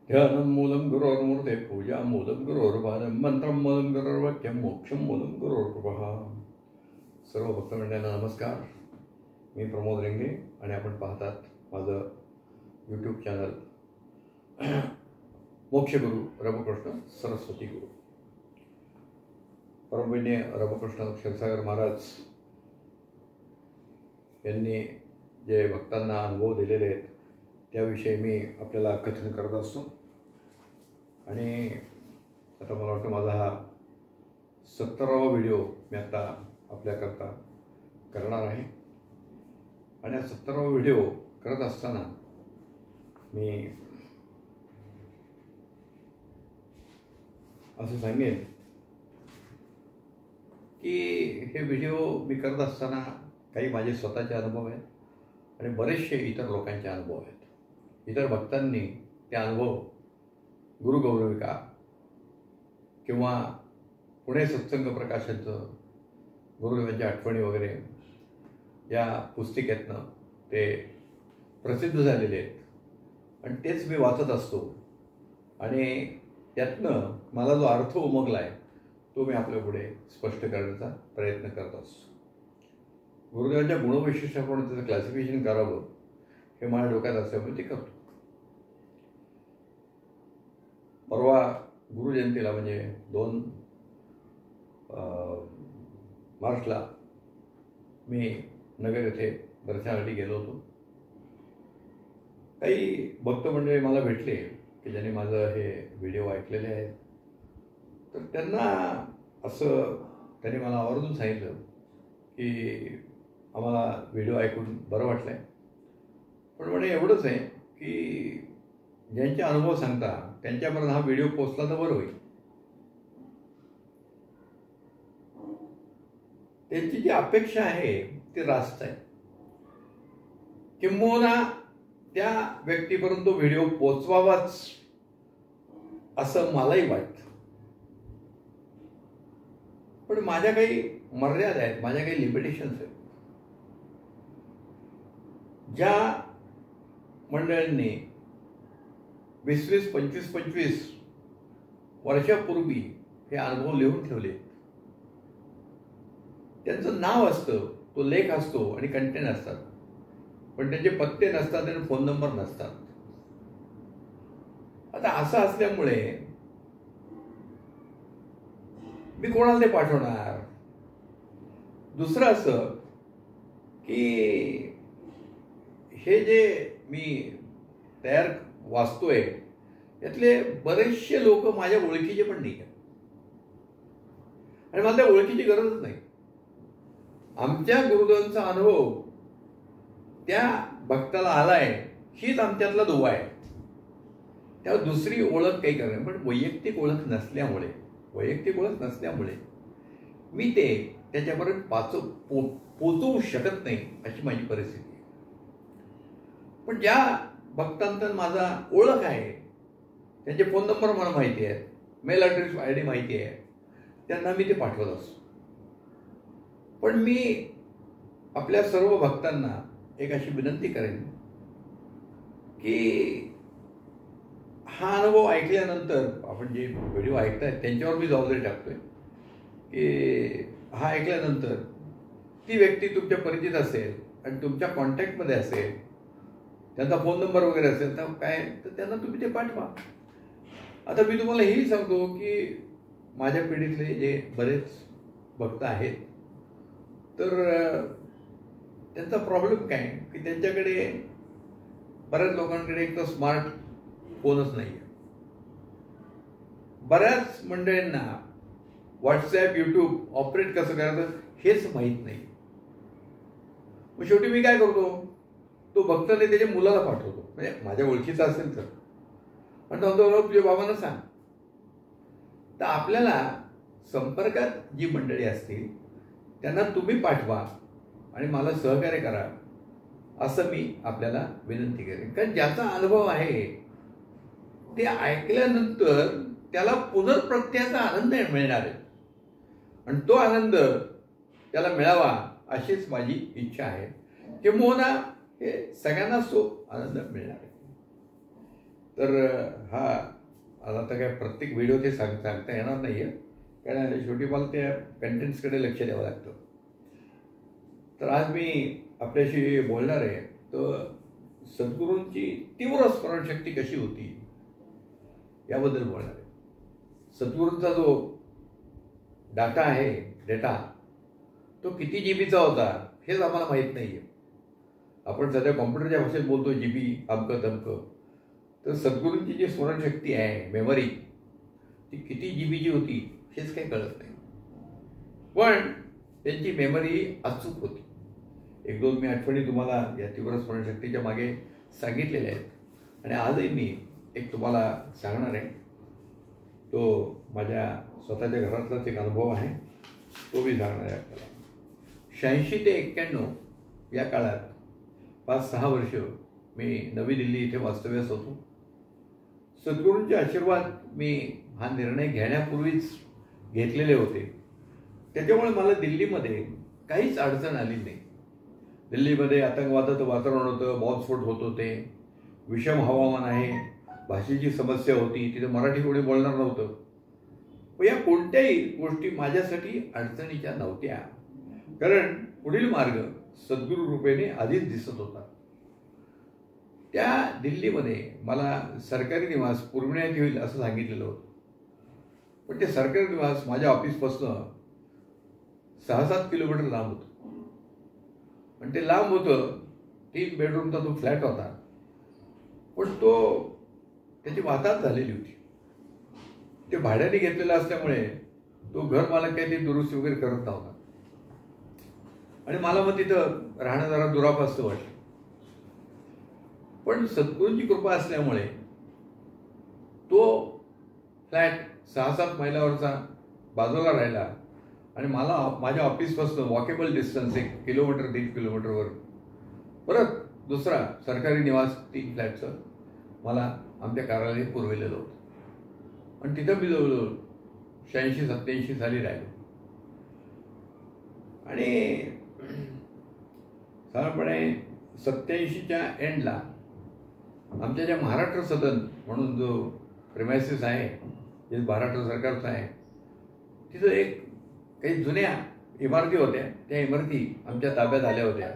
ध्यानं मूलं गुरोर्मूर्ते पूजा मूलं गुरोर्पादं मंत्रं मूलं गुरोर्वाक्यं मोक्षं मूलं गुरोर्कृपः. सर्व भक्तमंडळांना नमस्कार. मी प्रमोद रेंगे आणि आपण पाहतात माझं यूट्यूब चॅनल मोक्षगुरू रमकृष्ण सरस्वती गुरु. परमपूज्य रमकृष्ण क्षीरसागर महाराज यांनी जे भक्तांना अनुभव दिलेले आहेत त्याविषयी मी आपल्याला कथन करत असतो. आणि आता मला वाटतं माझा हा 17वा व्हिडिओ मी आता आपल्याकरता करणार आहे. आणि हा 17वा व्हिडिओ करत असताना मी असं सांगेन की हे व्हिडिओ मी करत असताना काही माझे स्वतःचे अनुभव आहेत आणि बरेचसे इतर लोकांचे अनुभव आहेत. इतर भक्तांनी ते अनुभव गुरुगौरविका किंवा पुणे सत्संग प्रकाशनचं गुरुदेवांच्या आठवणी वगैरे या पुस्तिकेतनं ते प्रसिद्ध झालेले आहेत आणि तेच मी वाचत असतो आणि त्यातनं मला जो अर्थ उमगला आहे तो मी आपल्यापुढे स्पष्ट करण्याचा प्रयत्न करत असतो. गुरुदेवांच्या गुणवैशिष्ट्याप्रमाणे त्याचं क्लासिफिकेशन करावं हे माझ्या डोक्यात असल्यामुळे ते करतो. परवा गुरुजयंतीला म्हणजे 2 मार्चला मी नगर येथे दर्शनासाठी गेलो होतो. काही भक्तमंडळी मला भेटले की ज्यांनी माझं हे व्हिडिओ ऐकलेले आहेत. तर त्यांनी मला आवर्जून सांगितलं की आम्हाला व्हिडिओ ऐकून बरं वाटलं आहे, पण म्हणे एवढंच आहे की ज्यांचे अनुभव सांगता त्यांच्यापर्यंत हा व्हिडिओ पोचला तर बरं होईल. त्यांची जी अपेक्षा आहे ती रास्त आहे. किंबहुना त्या व्यक्तीपर्यंत तो व्हिडिओ पोचवावाच असं मलाही वाटतं. पण माझ्या काही मर्यादा आहेत, माझ्या काही लिमिटेशन्स आहेत. ज्या मंडळींनी 20-20, 25-25 वर्षापूर्वी हे अनुभव लिहून ठेवले, त्यांचं नाव असतं, तो लेख असतो आणि कंटेंट असतात, पण त्यांचे पत्ते नसतात आणि फोन नंबर नसतात. आता असं असल्यामुळे मी कोणाला ते पाठवणार. दुसरं असं की हे जे मी तयार वाचतोय यातले बरेचसे लोक माझ्या ओळखीचे पण नाही आहेत आणि मला त्या ओळखीची गरजच नाही. आमच्या गुरुदेवांचा अनुभव त्या भक्ताला आलाय हीच आमच्यातला दुवा आहे. त्यावर दुसरी ओळख काही करणार. पण वैयक्तिक ओळख नसल्यामुळे मी ते त्याच्यापर्यंत पोचवू शकत नाही अशी माझी परिस्थिती आहे. पण ज्या भक्तांचा माझा ओळख आहे, त्यांचे फोन नंबर मला माहिती आहे, मेल ॲड्रेस ID माहिती आहे, त्यांना मी ते पाठवत असतो. पण मी आपल्या सर्व भक्तांना एक अशी विनंती करेन की हा अनुभव ऐकल्यानंतर आपण जे व्हिडिओ ऐकतायत त्यांच्यावर मी जबाबदारी टाकतोय की हा ऐकल्यानंतर ती व्यक्ती तुमच्या परिचित असेल आणि तुमच्या कॉन्टॅक्टमध्ये असेल, त्यांचा फोन नंबर वगैरे असेल तर तर त्यांना तुम्ही ते पाठवा. आता मी तुम्हाला हेही सांगतो की माझ्या पिढीतले जे बरेच भक्त आहेत तर त्यांचा प्रॉब्लेम काय की त्यांच्याकडे बऱ्याच लोकांकडे एक तर स्मार्ट फोनच नाही आहे. बऱ्याच मंडळींना व्हॉट्सॲप यूट्यूब ऑपरेट कसं करायचं हेच माहीत नाही. मग शेवटी मी काय करतो, तो भक्ताने त्याच्या मुलाला पाठवतो, म्हणजे माझ्या ओळखीचा असेल तर, पण तो तुझ्या बाबांना सांग. तर आपल्याला संपर्कात जी मंडळी असतील त्यांना तुम्ही पाठवा आणि मला सहकार्य करा असं मी आपल्याला विनंती करेन. कारण ज्याचा अनुभव आहे ते ऐकल्यानंतर त्याला पुनर्प्रत्ययाचा आनंद मिळणार आहे आणि तो आनंद त्याला मिळावा अशीच माझी इच्छा आहे. किंबहुना हे सगळ्यांनाच तो आनंद मिळणार आहे. तर हा आता काय प्रत्येक व्हिडिओ ते सांगता येणार नाही आहे, कारण शेवटी मला त्या कंटेंट्सकडे लक्ष द्यावं लागतं. तर आज मी आपल्याशी बोलणार आहे तर सद्गुरूंची तीव्र स्मरणशक्ती कशी होती याबद्दल बोलणार आहे. सद्गुरूंचा जो डेटा तो किती जीबीचा होता हेच आम्हाला माहीत नाही आहे. आपण सध्या कॉम्प्युटरच्या भाषेत बोलतो जीबी अमकं तमकं. तर सद्गुरूंची जी स्मरणशक्ती आहे, मेमरी, ती किती जीबीची होती हेच काही कळत नाही. पण त्यांची मेमरी अचूक होती. एक दोन मी आठवणी तुम्हाला या तीव्र स्मरणशक्तीच्या मागे सांगितलेल्या आहेत, आणि आजही मी एक तुम्हाला सांगणार आहे. तो माझ्या स्वतःच्या घरातलाच एक अनुभव आहे, तो मी सांगणार आहे आपल्याला. 86 ते 91 या काळात 5-6 वर्ष मी नवी दिल्ली इथे वास्तव्यास होतो. सद्गुरूंचे आशीर्वाद मी हा निर्णय घेण्यापूर्वीच घेतलेले होते. त्याच्यामुळे मला दिल्लीमध्ये काहीच अडचण आली नाही. दिल्लीमध्ये आतंकवादाचं वातावरण होतं, बॉम्बस्फोट होत होते, विषम हवामान आहे, भाषेची समस्या होती, तिथे मराठी कोणी बोलणार नव्हतं. पण या कोणत्याही गोष्टी माझ्यासाठी अडचणीच्या नव्हत्या, कारण पुढील मार्ग सद्गुरू रूपेने आधीच दिसत होता. त्या दिल्लीमध्ये मला सरकारी निवास पुरविण्यात येईल असं सांगितलेलं होतं. पण ते सरकारी निवास माझ्या ऑफिसपासून 6-7 किलोमीटर लांब होतं. पण ते लांब होतं, 3 बेडरूमचा तो फ्लॅट होता, पण त्याची वाताहत झालेली होती. ते भाड्याने घेतलेलं असल्यामुळे तो घर मालक काही ते दुरुस्ती वगैरे करत नव्हता, आणि मला मग तिथं राहणं जरा दुरापास्त वाटलं. पण सद्गुरूंची कृपा असल्यामुळे तो फ्लॅट 6-7 मैलावरचा बाजूला राहिला, आणि मला माझ्या ऑफिसपासून वॉकेबल डिस्टन्स 1 किलोमीटर 1.5 किलोमीटरवर परत दुसरा सरकारी निवास 3 फ्लॅटचं मला आमच्या कार्यालयात पुरविलेलं होतं. आणि तिथं मी जवळजवळ 86-87 साली राहिलो. आणि साधारणपणे 87च्या एंडला आमच्या ज्या महाराष्ट्र सदन म्हणून जो प्रिमायसिस आहे, जे महाराष्ट्र सरकारचं आहे, तिथं एक काही जुन्या इमारती होत्या. त्या इमारती आमच्या ताब्यात आल्या होत्या,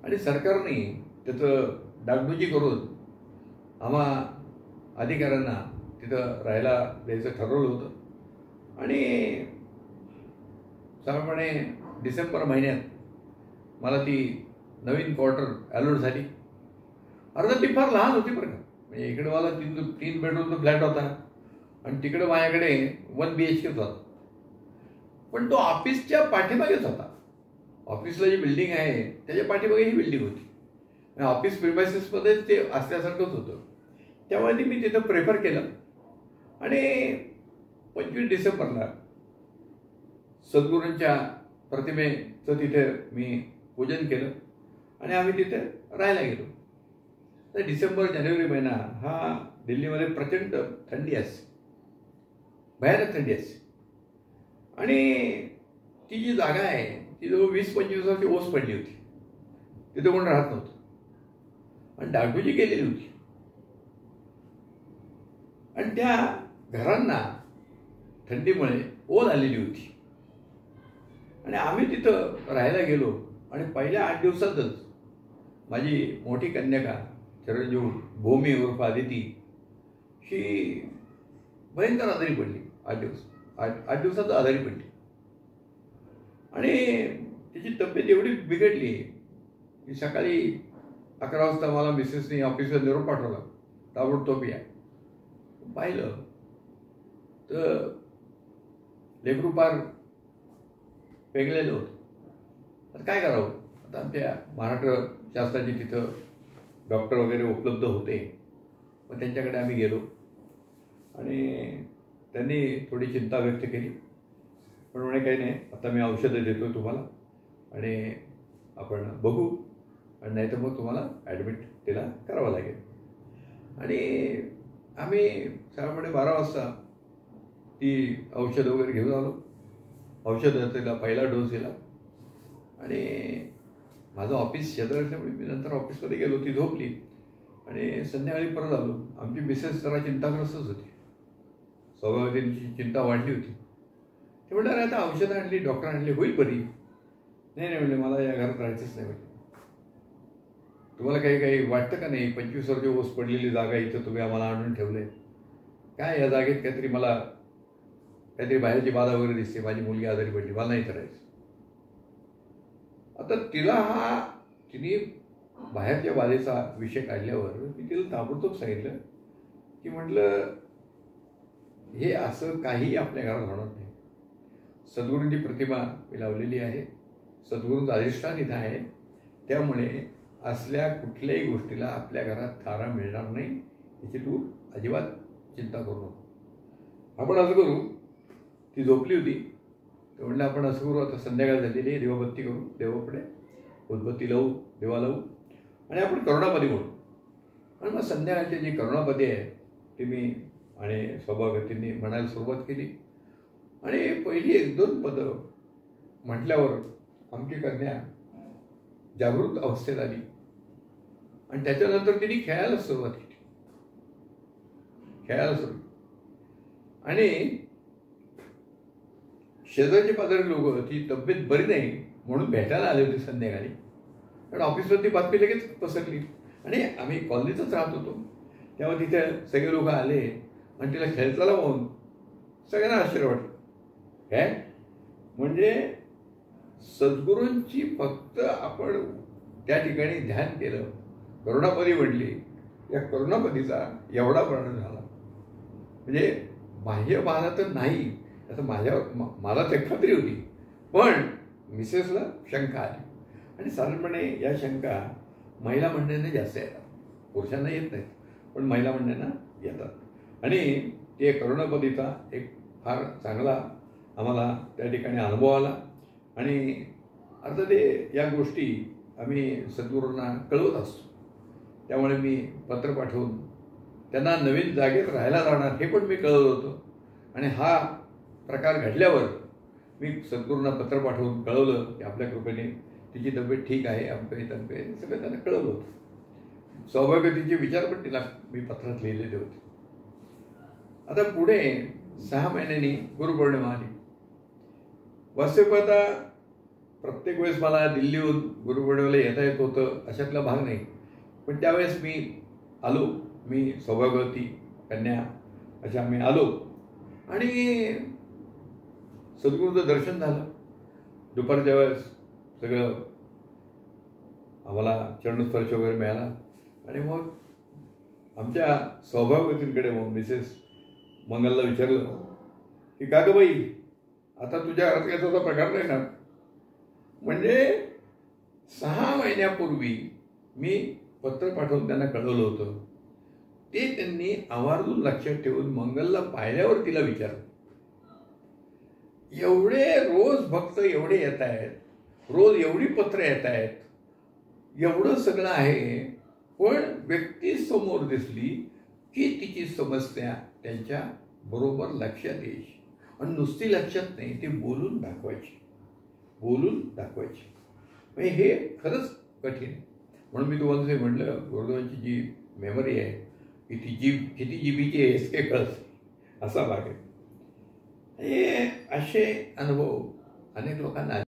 आणि सरकारने त्याचं डागडुजी करून आम्हा अधिकाऱ्यांना तिथं राहायला द्यायचं ठरवलं होतं. आणि साधारणपणे डिसेंबर महिन्यात मला ती नवीन क्वार्टर अलॉट झाली. अर्थात ती फार लहान होती बरं का. म्हणजे इकडे मला 3 बेडरूमचा फ्लॅट होता, आणि तिकडे माझ्याकडे 1 BHK होता. पण तो ऑफिसच्या पाठीमागेच होता. ऑफिसला जी बिल्डिंग आहे त्याच्या पाठीमागे ही बिल्डिंग होती. ऑफिस प्रिमायसिसमध्येच ते असल्यासारखंच होतं. त्यामुळे मी तिथं प्रेफर केलं, आणि 25 डिसेंबरला सद्गुरूंच्या प्रतिमेचं तिथे मी पूजन केलं, आणि आम्ही तिथे राहायला गेलो. तर डिसेंबर-जानेवारी महिना हा दिल्लीमध्ये प्रचंड थंडी असते, भयानक थंडी असते. आणि ती जी जागा आहे ती जवळ 20-25 वर्षाची ओस पडली होती. तिथे कोण राहत नव्हतं, आणि डागडुजी केलेली होती. आणि त्या घरांना थंडीमुळे ओल आलेली होती. आणि आम्ही तिथं राहायला गेलो, आणि पहिल्या 8 दिवसातच माझी मोठी कन्यका चिरंजीव भूमी उर्फ आदिती ही भयंकर आजारी पडली. 8 दिवसात आजारी पडली, आणि तिची तब्येत एवढी बिघडली की सकाळी 11 वाजता मला मिसेसनी ऑफिसला निरोप पाठवला, ताबडतोब या. पाहिलं तर लेकरू फार पेंगलेलं होतं. आता काय करावं? आता आमच्या महाराष्ट्र शासनाचे तिथं डॉक्टर वगैरे उपलब्ध होते, मग त्यांच्याकडे आम्ही गेलो, आणि त्यांनी थोडी चिंता व्यक्त केली. पण म्हणे काही नाही, आता मी औषधं देतो तुम्हाला, आणि आपण बघू, आणि नाही तर मग तुम्हाला ॲडमिट तिला करावं लागेल. आणि आम्ही साधारणपणे 12 वाजता ती औषधं वगैरे घेऊन आलो. औषधं तिला पहिला डोस दिला, आणि माझं ऑफिस शेजारी असल्यामुळे मी नंतर ऑफिसमध्ये गेलो. ती झोपली, आणि संध्याकाळी परत आलो. आमची मिसेस जरा चिंताग्रस्तच होती, सौभाग्यवतींची चिंता वाढली होती. ते म्हणलं अरे आता औषधं आणली, डॉक्टर आणली, होईल बरी. नाही नाही म्हणले मला या घरात राहायचंच नाही म्हणले. तुम्हाला काही काही वाटतं का नाही, 25 वर्ष ओस पडलेली जागा इथं तुम्ही आम्हाला आणून ठेवले, काय या जागेत काहीतरी मला काहीतरी बाहेरची बाधा वगैरे दिसते, माझी मुलगी आजारी पडली, मला नाही करायचं. आता तिने बाहेरच्या बाधेचा विषय काढल्यावर मी तिला ताबडतोब सांगितलं की म्हटलं हे असं काही आपल्या घरात होणार नाही. सद्गुरूंची प्रतिमा मी लावलेली आहे, सद्गुरूंचं अधिष्ठान इथं आहे, त्यामुळे असल्या कुठल्याही गोष्टीला आपल्या घरात थारा मिळणार नाही, याची तू अजिबात चिंता करू नको. आपण असं करू. ती झोपली होती. तर म्हणलं आपण असं करू, आता संध्याकाळ झालेली आहे, देवाबत्ती करू, देवापुढे उदबत्ती लावू, देवा लावू आणि आपण करुणापदी म्हणू. आणि मग संध्याकाळची जी करुणापदी आहे ती मी आणि सौभाग्यवतींनी म्हणायला सुरुवात केली. आणि पहिली 1-2 पदं म्हटल्यावर आमची कन्या जागृत अवस्थेत आली आणि त्याच्यानंतर तिने खेळायला सुरुवात केली. आणि शेजारचे पाजारी लोक ती तब्येत बरी नाही म्हणून भेटायला आले होते संध्याकाळी. कारण ऑफिसवरती बातमी लगेच पसरली आणि आम्ही कॉलनीतच राहत होतो, तेव्हा तिथे सगळे लोक आले आणि तिला खेळताना पाहून सगळ्यांना आश्चर्य वाटलं. काय म्हणजे सद्गुरूंची फक्त आपण त्या ठिकाणी ध्यान केलं, करुणापदी म्हटली, या करुणापदीचा एवढा परिणाम झाला. म्हणजे बाह्य बाधा तर नाही, असं मला ते खात्री होती, पण मिसेसला शंका आली. आणि साधारणपणे या शंका महिला मंडळींना जास्त येतात, पुरुषांना येत नाहीत, पण महिला मंडळींना येतात. आणि ते करुणापदीचा एक फार चांगला आम्हाला त्या ठिकाणी अनुभव आला. आणि आता ते या गोष्टी आम्ही सद्गुरूंना कळवत असतो, त्यामुळे मी पत्र पाठवून त्यांना नवीन जागेत राहायला जाणार हे पण मी कळवलं होतं. आणि हा प्रकार घडल्यावर मी सद्गुरूंना पत्र पाठवून कळवलं की आपल्या कृपेने तिची तब्येत ठीक आहे, अमके तमके सगळं त्यांना कळवलं होतं. सौभाग्यवतीचे विचार पण तिला मी पत्रात लिहिलेले होते. आता पुढे 6 महिन्यांनी गुरुपौर्णिमा आली. वास्तविकता प्रत्येक वेळेस मला दिल्लीहून गुरुपौर्णिमेला येता येत होतं अशातला भाग नाही, पण त्यावेळेस मी आलो. मी सौभाग्यवती कन्या अशा आम्ही आलो आणि सद्गुरूचं दर्शन झालं. दुपारच्या वेळेस सगळं आम्हाला चरणस्पर्श वगैरे मिळाला. आणि मग आमच्या सौभाग्यवतींकडे मग मिसेस मंगलला विचारलं की का गं बाई, आता तुझ्या घरात काही तसा प्रकार नाही ना? म्हणजे 6 महिन्यापूर्वी मी पत्र पाठवून त्यांना कळवलं होतं, ते त्यांनी आवर्जून लक्षात ठेवून मंगलला पाहिल्यावर तिला विचारलं. एवढे रोज भक्त एवढे येत आहेत, रोज एवढी पत्र येत आहेत, एवढं सगळं आहे, पण व्यक्ती समोर दिसली की तिची समस्या त्यांच्या बरोबर लक्षात यायची. आणि नुसती लक्षात नाही, ती बोलून दाखवायची. म्हणजे हे खरंच कठीण आहे. म्हणून मी तुम्हाला जे म्हटलं, गुरुदेवांची जी मेमरी आहे की ती किती जीबीची आहे हे कळत असा भाग आहे. हे असे अनुभव अनेक लोकांना